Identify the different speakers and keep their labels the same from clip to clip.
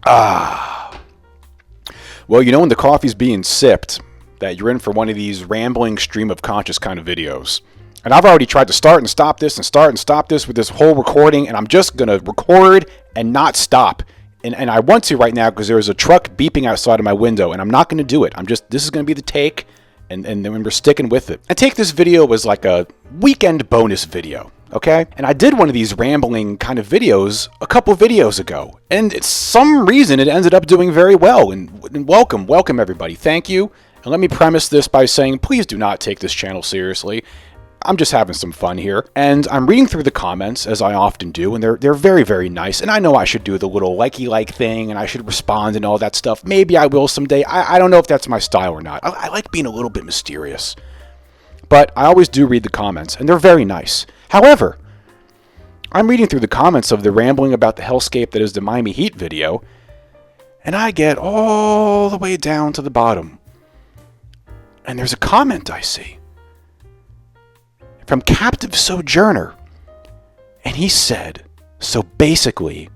Speaker 1: Well, you know when the coffee's being sipped, that you're in for one of these rambling stream of conscious kind of videos. And I've already tried to start and stop this with this whole recording, and I'm just going to record and not stop. And I want to right now because there's a truck beeping outside of my window, and I'm not going to do it. This is going to be the take, and then we're sticking with it. I take this video as like a weekend bonus video, okay? And I did one of these rambling kind of videos a couple videos ago, and it's some reason it ended up doing very well. And welcome everybody. Thank you. And let me premise this by saying, please do not take this channel seriously. I'm just having some fun here, and I'm reading through the comments, as I often do, and they're very, very nice, and I know I should do the little likey-like thing, and I should respond and all that stuff. Maybe I will someday. I don't know if that's my style or not. I like being a little bit mysterious. But I always do read the comments, and they're very nice. However, I'm reading through the comments of the rambling about the hellscape that is the Miami Heat video, and I get all the way down to the bottom. And there's a comment I see from Captive Sojourner. And he said, so basically,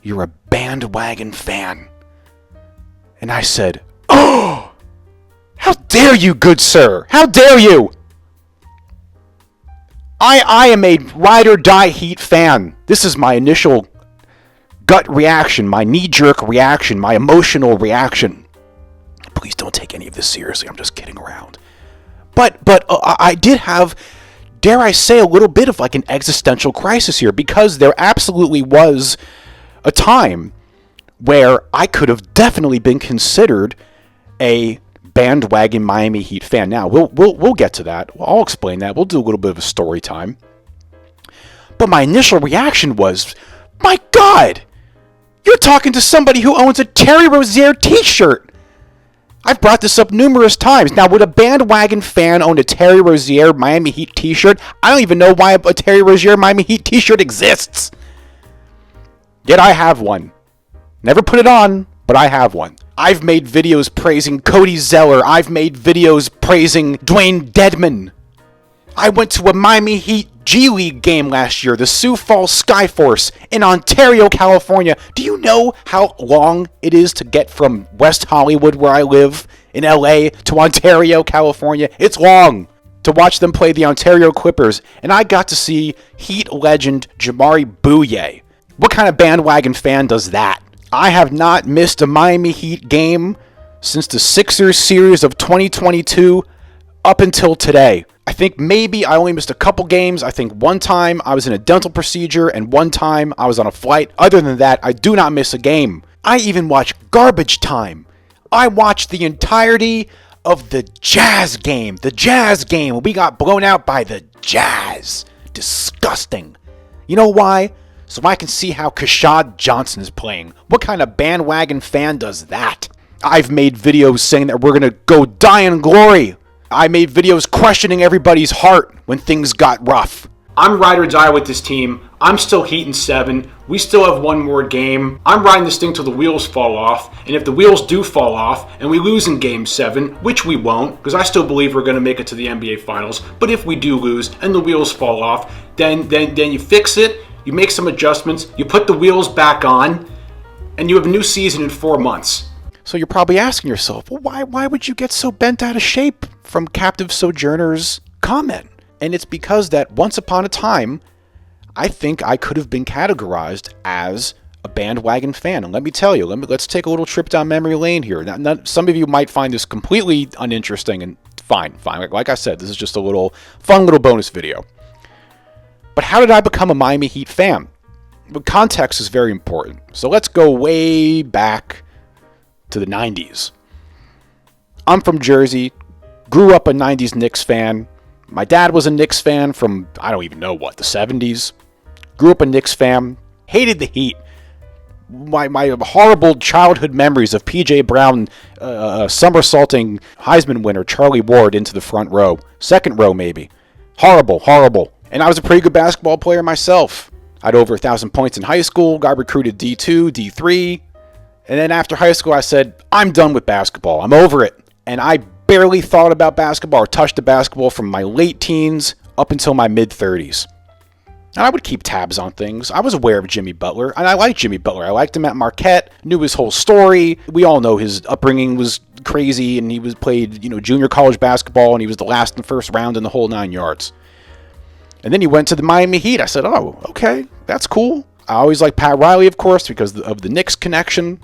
Speaker 1: you're a bandwagon fan. And I said, oh, how dare you, good sir? How dare you? I am a ride or die Heat fan. This is my initial gut reaction, my knee-jerk reaction, my emotional reaction. Please don't take any of this seriously. I'm just kidding around. But I did have, dare I say, a little bit of like an existential crisis here, because there absolutely was a time where I could have definitely been considered a bandwagon Miami Heat fan. Now, we'll get to that. I'll explain that. We'll do a little bit of a story time. But my initial reaction was, my God, you're talking to somebody who owns a Terry Rozier t-shirt. I've brought this up numerous times. Now, would a bandwagon fan own a Terry Rozier Miami Heat t-shirt? I don't even know why a Terry Rozier Miami Heat t-shirt exists. Yet I have one. Never put it on, but I have one. I've made videos praising Cody Zeller. I've made videos praising Dwayne Dedman. I went to a Miami Heat G League game last year, the Sioux Falls Skyforce in Ontario, California. Do you know how long it is to get from West Hollywood, where I live, in LA, to Ontario, California? It's long. To watch them play the Ontario Clippers, and I got to see Heat legend Jamari Bouye. What kind of bandwagon fan does that? I have not missed a Miami Heat game since the Sixers series of 2022 up until today. I think maybe I only missed a couple games. I think one time I was in a dental procedure and one time I was on a flight. Other than that, I do not miss a game. I even watch Garbage Time. I watched the entirety of the Jazz game. The Jazz game. We got blown out by the Jazz. Disgusting. You know why? So I can see how Kashad Johnson is playing. What kind of bandwagon fan does that? I've made videos saying that we're going to go die in glory. I made videos questioning everybody's heart when things got rough. I'm ride or die with this team. I'm still Heat in 7. We still have one more game. I'm riding this thing till the wheels fall off. And if the wheels do fall off and we lose in Game 7, which we won't, because I still believe we're going to make it to the NBA Finals. But if we do lose and the wheels fall off, then you fix it. You make some adjustments. You put the wheels back on. And you have a new season in 4 months. So you're probably asking yourself, well, why would you get so bent out of shape from Captive Sojourner's comment? And it's because that once upon a time, I think I could have been categorized as a bandwagon fan. And let me tell you, let's take a little trip down memory lane here. Now, some of you might find this completely uninteresting, and fine. Like I said, this is just a fun little bonus video. But how did I become a Miami Heat fan? Well, context is very important. So let's go way back to the 90s. I'm from Jersey, grew up a 90s Knicks fan. My dad was a Knicks fan from, I don't even know what, the 70s. Grew up a Knicks fan, hated the Heat. My horrible childhood memories of P.J. Brown somersaulting Heisman winner Charlie Ward into the front row. Second row, maybe. Horrible. And I was a pretty good basketball player myself. I had over 1,000 points in high school, got recruited D2, D3. And then after high school, I said, I'm done with basketball. I'm over it. And I barely thought about basketball or touched the basketball from my late teens up until my mid-30s. And I would keep tabs on things. I was aware of Jimmy Butler, and I liked Jimmy Butler. I liked him at Marquette, knew his whole story. We all know his upbringing was crazy, and he played junior college basketball, and he was the last in the first round in the whole 9 yards. And then he went to the Miami Heat. I said, oh, okay, that's cool. I always liked Pat Riley, of course, because of the Knicks connection.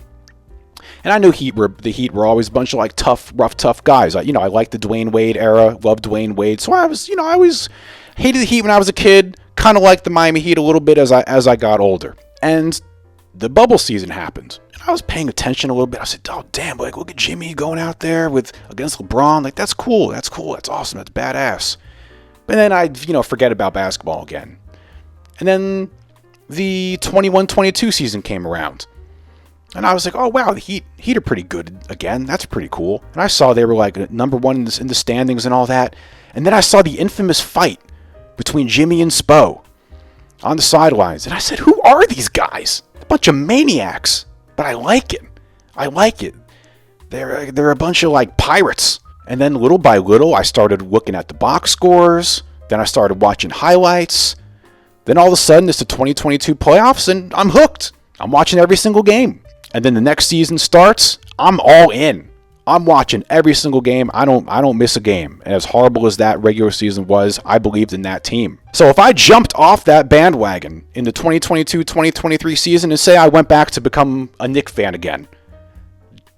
Speaker 1: And I knew the Heat were always a bunch of like tough guys. I liked the Dwayne Wade era, loved Dwayne Wade. So I always hated the Heat when I was a kid. Kind of liked the Miami Heat a little bit as I got older. And the bubble season happened. And I was paying attention a little bit. I said, oh, damn, like, look at Jimmy going out there against LeBron. Like, that's cool. That's awesome. That's badass. But then I'd, forget about basketball again. And then the 21-22 season came around. And I was like, oh, wow, the Heat are pretty good again. That's pretty cool. And I saw they were like number one in the standings and all that. And then I saw the infamous fight between Jimmy and Spo on the sidelines. And I said, who are these guys? A bunch of maniacs. But I like it. I like it. They're a bunch of like pirates. And then little by little, I started looking at the box scores. Then I started watching highlights. Then all of a sudden, it's the 2022 playoffs, and I'm hooked. I'm watching every single game. And then the next season starts, I'm all in. I'm watching every single game. I don't miss a game. And as horrible as that regular season was, I believed in that team. So if I jumped off that bandwagon in the 2022-2023 season and say I went back to become a Knicks fan again,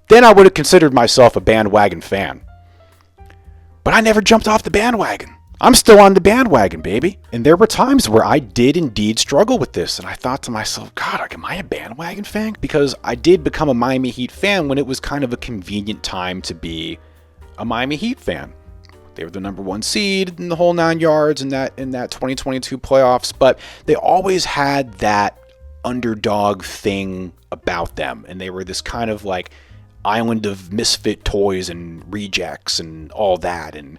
Speaker 1: then I would have considered myself a bandwagon fan. But I never jumped off the bandwagon. I'm still on the bandwagon, baby. And there were times where I did indeed struggle with this. And I thought to myself, God, am I a bandwagon fan? Because I did become a Miami Heat fan when it was kind of a convenient time to be a Miami Heat fan. They were the number one seed in the whole 9 yards in that 2022 playoffs. But they always had that underdog thing about them. And they were this kind of like island of misfit toys and rejects and all that. And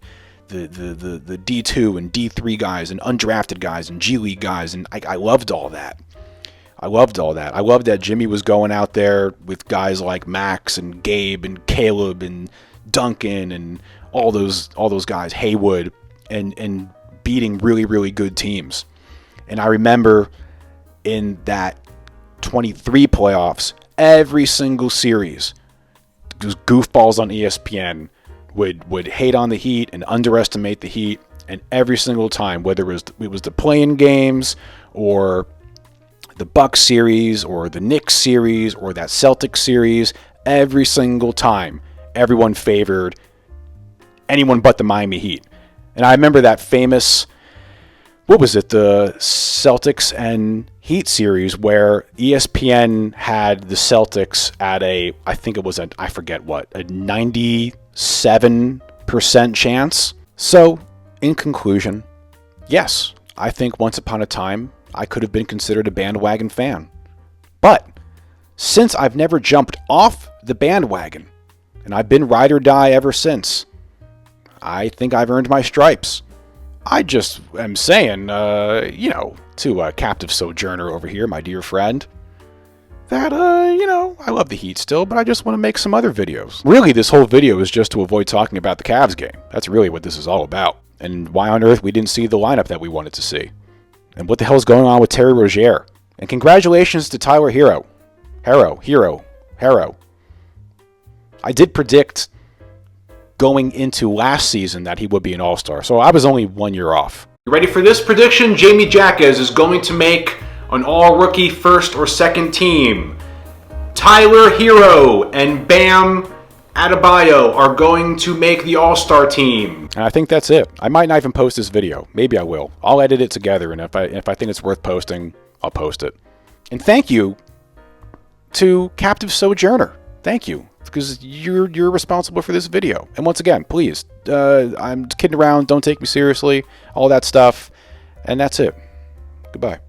Speaker 1: the D2 and D3 guys and undrafted guys and G League guys, and I loved all that. I loved that Jimmy was going out there with guys like Max and Gabe and Caleb and Duncan and all those guys, Haywood, and beating really, really good teams. And I remember in that 23 playoffs, every single series, those goofballs on ESPN would hate on the Heat and underestimate the Heat, and every single time, whether it was the play-in games or the Bucks series or the Knicks series or that Celtics series, every single time everyone favored anyone but the Miami Heat. And I remember that famous, the Celtics and Heat series where ESPN had the Celtics at a 97% chance. So, in conclusion, yes, I think once upon a time I could have been considered a bandwagon fan. But since I've never jumped off the bandwagon, and I've been ride or die ever since, I think I've earned my stripes. I just am saying, to a captive sojourner over here, my dear friend, that, I love the Heat still, but I just want to make some other videos. Really, this whole video is just to avoid talking about the Cavs game. That's really what this is all about. And why on earth we didn't see the lineup that we wanted to see. And what the hell's going on with Terry Rozier. And congratulations to Tyler Hero. I did predict going into last season that he would be an all-star, so I was only 1 year off. You ready for this prediction? Jamie Jaquez is going to make an all-rookie first or second team. Tyler Hero and Bam Adebayo are going to make the all-star team. And I think that's it. I might not even post this video. Maybe I will. I'll edit it together, and if I think it's worth posting, I'll post it. And thank you to Captive Sojourner. Thank you, because you're responsible for this video. And once again, please, I'm kidding around. Don't take me seriously. All that stuff. And that's it. Goodbye.